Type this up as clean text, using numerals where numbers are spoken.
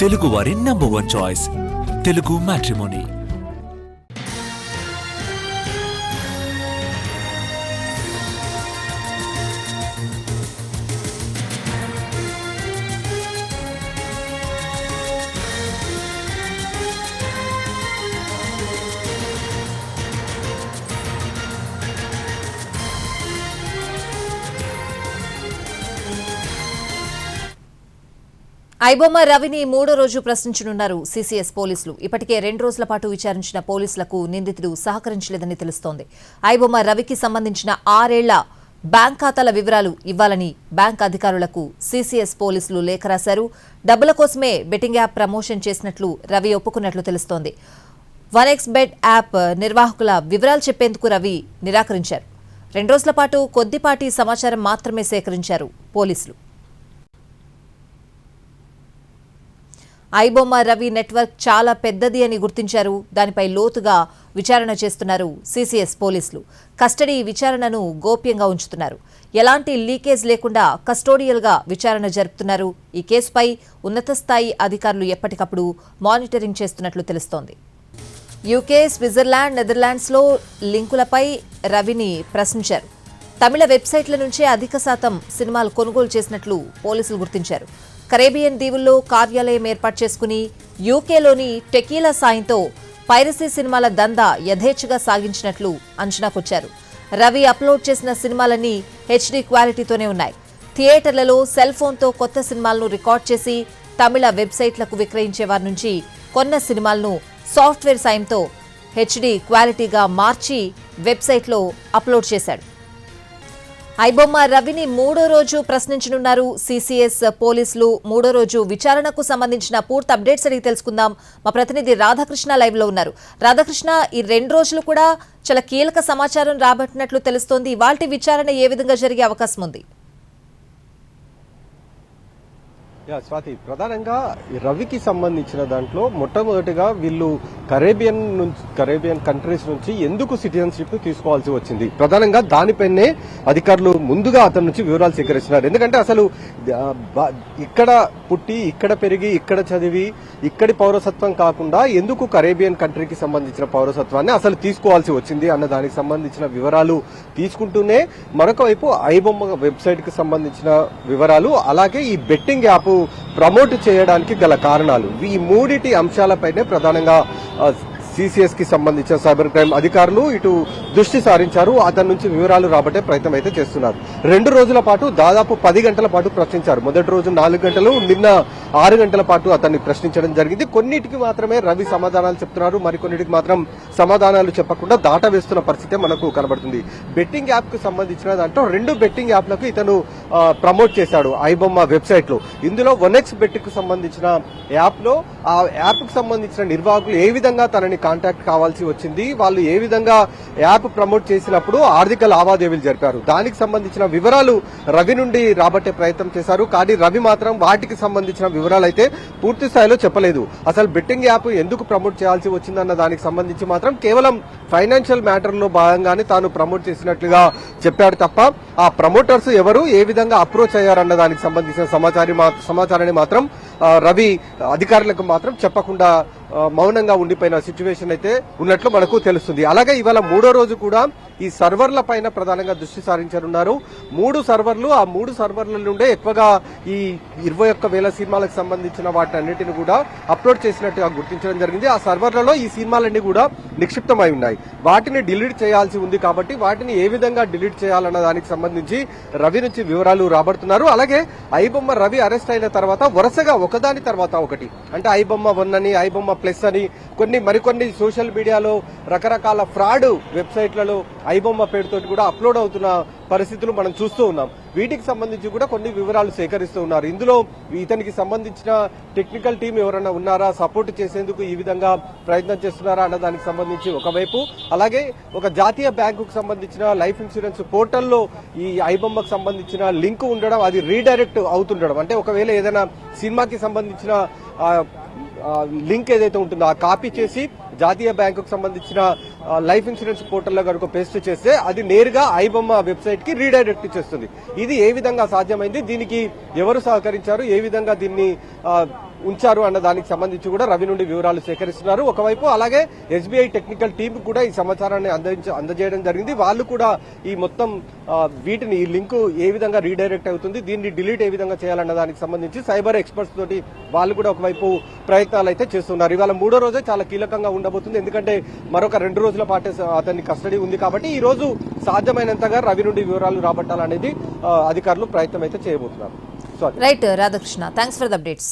తెలుగువారి number 1 choice Telugu matrimony. IBomma రవిని మూడో రోజు ప్రశ్నించనున్నారు సీసీఎస్ పోలీసులు. ఇప్పటికే 2 రోజుల పాటు విచారించిన పోలీసులకు నిందితుడు సహకరించలేదని తెలుస్తోంది. ఐబొమ్మ రవికి సంబంధించిన 6 ఏళ్ల బ్యాంక్ ఖాతాల వివరాలు ఇవ్వాలని బ్యాంక్ అధికారులకు సీసీఎస్ పోలీసులు లేఖ రాశారు. డబ్బుల కోసమే బెట్టింగ్ యాప్ ప్రమోషన్ చేసినట్లు రవి ఒప్పుకున్నట్లు తెలుస్తోంది. 1xBet యాప్ నిర్వాహకుల వివరాలు చెప్పేందుకు రవి నిరాకరించారు. 2 రోజుల పాటు కొద్దిపాటి సమాచారం మాత్రమే సేకరించారు పోలీసులు. ఐబొమ్మ రవి నెట్వర్క్ చాలా పెద్దది అని గుర్తించారు. దానిపై లోతుగా విచారణ చేస్తున్నారు సీసీఎస్ పోలీసులు. కస్టడీ విచారణను గోప్యంగా ఉంచుతున్నారు. ఎలాంటి లీకేజ్ లేకుండా కస్టోడియల్గా విచారణ జరుపుతున్నారు. ఈ కేసుపై ఉన్నత స్థాయి అధికారులు ఎప్పటికప్పుడు మానిటరింగ్ చేస్తున్నట్లు తెలుస్తోంది. యూకే, స్విట్జర్లాండ్, నెదర్లాండ్స్లో లింకులపై రవిని ప్రశ్నించారు. తమిళ వెబ్సైట్ల నుంచే అధిక శాతం సినిమాలు కొనుగోలు చేసినట్లు పోలీసులు గుర్తించారు. కరేబియన్ దీవుల్లో కార్యాలయం ఏర్పాటు చేసుకుని యూకేలోని టెకీలా సాయంతో పైరసీ సినిమాల దందా యథేచ్ఛగా సాగించినట్లు అంచనాకొచ్చారు. రవి అప్లోడ్ చేసిన సినిమాలన్నీ హెచ్డీ క్వాలిటీతోనే ఉన్నాయి. థియేటర్లలో సెల్ ఫోన్తో కొత్త సినిమాలను రికార్డ్ చేసి తమిళ వెబ్సైట్లకు విక్రయించే వారి నుంచి కొన్న సినిమాలను సాఫ్ట్వేర్ సాయంతో హెచ్డీ క్వాలిటీగా మార్చి వెబ్సైట్లో అప్లోడ్ చేశాడు. ఐబొమ్మ రవిని మూడో రోజు ప్రశ్నించనున్నారు సీసీఎస్ పోలీసులు. మూడో రోజు విచారణకు సంబంధించిన పూర్తి అప్డేట్స్ అడిగి తెలుసుకుందాం. మా ప్రతినిధి రాధాకృష్ణ లైవ్ లో ఉన్నారు. రాధాకృష్ణ, ఈ 2 రోజులు కూడా చాలా కీలక సమాచారం రాబట్టినట్లు తెలుస్తోంది. ఇవాల్టి విచారణ ఏ విధంగా జరిగే అవకాశం ఉంది? స్వాతి, ప్రధానంగా రవికి సంబంధించిన దాంట్లో మొట్టమొదటిగా వీళ్ళు కరేబియన్ కంట్రీస్ నుంచి ఎందుకు సిటిజన్షిప్ తీసుకోవాల్సి వచ్చింది, ప్రధానంగా దానిపైనే అధికారులు ముందుగా అతని నుంచి వివరాలు సేకరిస్తున్నారు. ఎందుకంటే అసలు ఇక్కడ పుట్టి, ఇక్కడ పెరిగి, ఇక్కడ చదివి, ఇక్కడి పౌరసత్వం కాకుండా ఎందుకు కరేబియన్ కంట్రీకి సంబంధించిన పౌరసత్వాన్ని అసలు తీసుకోవాల్సి వచ్చింది అన్న దానికి సంబంధించిన వివరాలు తీసుకుంటూనే మరొక వైపు ఐబొమ్మ వెబ్సైట్ కి సంబంధించిన వివరాలు, అలాగే ఈ బెట్టింగ్ యాప్ ప్రమోట్ చేయడానికి గల కారణాలు, ఈ మూడిటి అంశాలపైనే ప్రధానంగా సీసీఎస్ కి సంబంధించిన సైబర్ క్రైమ్ అధికారులు ఇటు దృష్టి సారించారు. అతని నుంచి వివరాలు రాబట్టే ప్రయత్నం అయితే చేస్తున్నారు. 2 రోజుల పాటు దాదాపు 10 గంటల పాటు ప్రశ్నించారు. మొదటి రోజు 4 గంటలు, నిన్న 6 గంటల పాటు అతన్ని ప్రశ్నించడం జరిగింది. కొన్నిటికి మాత్రమే రవి సమాధానాలు చెప్తున్నారు, మరికొన్నిటికి మాత్రం సమాధానాలు చెప్పకుండా దాట వేస్తున్న పరిస్థితి మనకు కనబడుతుంది. బెట్టింగ్ యాప్ కు సంబంధించిన దాంట్లో 2 బెట్టింగ్ యాప్లకు ఇతను ప్రమోట్ చేశాడు ఐబొమ్మ వెబ్సైట్ లో. ఇందులో 1xBet కు సంబంధించిన యాప్ లో ఆ యాప్ కు సంబంధించిన నిర్వాహకులు ఏ విధంగా తనని కాంటాక్ట్ కావాల్సి వచ్చింది, వాళ్ళు ఏ విధంగా యాప్ ప్రమోట్ చేసినప్పుడు ఆర్థిక లావాదేవీలు జరిపారు, దానికి సంబంధించిన వివరాలు రవి నుండి రాబట్టే ప్రయత్నం చేశారు. కానీ రవి మాత్రం వాటికి సంబంధించిన వివరాలు అయితే పూర్తి స్థాయిలో చెప్పలేదు. అసలు బెట్టింగ్ యాప్ ఎందుకు ప్రమోట్ చేయాల్సి వచ్చిందన్న దానికి సంబంధించి మాత్రం కేవలం ఫైనాన్షియల్ మ్యాటర్ లో భాగంగానే తాను ప్రమోట్ చేసినట్లుగా చెప్పాడు తప్ప ఆ ప్రమోటర్స్ ఎవరు, ఏ విధంగా అప్రోచ్ అయ్యారన్న దానికి సంబంధించిన సమాచారాన్ని మాత్రం రవి అధికారులకు మాత్రం చెప్పకుండా మౌనంగా ఉండిపోయిన సిచ్యువేషన్ అయితే ఉన్నట్లు మనకు తెలుస్తుంది. అలాగే ఇవాళ 3వ రోజు కూడా ఈ సర్వర్ల పైన ప్రధానంగా దృష్టి సారించనున్నారు. 3 సర్వర్లు, ఆ 3 సర్వర్ల నుండే ఎక్కువగా ఈ 21,000 సినిమాలకు సంబంధించిన వాటన్నిటిని కూడా అప్లోడ్ చేసినట్టుగా గుర్తించడం జరిగింది. ఆ సర్వర్లలో ఈ సినిమాలన్నీ కూడా నిక్షిప్తమై ఉన్నాయి. వాటిని డిలీట్ చేయాల్సి ఉంది కాబట్టి వాటిని ఏ విధంగా డిలీట్ చేయాలన్న దానికి సంబంధించి రవి నుంచి వివరాలు రాబడుతున్నారు. అలాగే ఐబొమ్మ రవి అరెస్ట్ అయిన తర్వాత వరుసగా ఒకదాని తర్వాత ఒకటి, అంటే ఐబొమ్మ 1 అని, ఐబొమ్మ ప్లస్ అని, మరికొన్ని సోషల్ మీడియాలో రకరకాల ఫ్రాడ్ వెబ్సైట్లలో ఐబొమ్మ పేరుతోటి కూడా అప్లోడ్ అవుతున్న పరిస్థితులు మనం చూస్తూ ఉన్నాం. వీటికి సంబంధించి కూడా కొన్ని వివరాలు సేకరిస్తూ ఉన్నారు. ఇందులో ఇతనికి సంబంధించిన టెక్నికల్ టీం ఎవరైనా ఉన్నారా, సపోర్ట్ చేసేందుకు ఈ విధంగా ప్రయత్నం చేస్తున్నారా అన్న దానికి సంబంధించి ఒకవైపు, అలాగే ఒక జాతీయ బ్యాంకుకు సంబంధించిన లైఫ్ ఇన్సూరెన్స్ పోర్టల్లో ఈ ఐబొమ్మకు సంబంధించిన లింక్ ఉండడం, అది రీడైరెక్ట్ అవుతుండడం, అంటే ఒకవేళ ఏదైనా సినిమాకి సంబంధించిన లింక్ ఏదైతే ఉంటుందో ఆ కాపీ చేసి జాతీయ బ్యాంకుకు సంబంధించిన లైఫ్ ఇన్సూరెన్స్ పోర్టల్లో కనుక పేస్ట్ చేస్తే అది నేరుగా ఐబొమ్మ వెబ్సైట్ కి రీడైరెక్ట్ చేస్తుంది. ఇది ఏ విధంగా సాధ్యమైంది, దీనికి ఎవరు సహకరించారు, ఏ విధంగా దీన్ని ఉంచారు అన్న దానికి సంబంధించి కూడా రవి నుండి వివరాలు సేకరిస్తున్నారు. ఒకవైపు అలాగే ఎస్బీఐ టెక్నికల్ టీం కూడా ఈ సమాచారాన్ని అందజేయడం జరిగింది. వాళ్ళు కూడా ఈ మొత్తం వీటిని ఈ లింక్ ఏ విధంగా రీడైరెక్ట్ అవుతుంది, దీన్ని డిలీట్ ఏ విధంగా చేయాలన్న దానికి సంబంధించి సైబర్ ఎక్స్పర్ట్స్ తోటి వాళ్ళు కూడా ఒకవైపు ప్రయత్నాలు అయితే చేస్తున్నారు. ఇవాళ 3వ రోజే చాలా కీలకంగా ఉండబోతుంది. ఎందుకంటే మరొక 2 రోజుల పాటు అతని కస్టడీ ఉంది కాబట్టి ఈ రోజు సాధ్యమైనంతగా రవి నుండి వివరాలు రాబట్టాలనేది అధికారులు ప్రయత్నం అయితే చేయబోతున్నారు. Right Radhakrishna, thanks for the updates.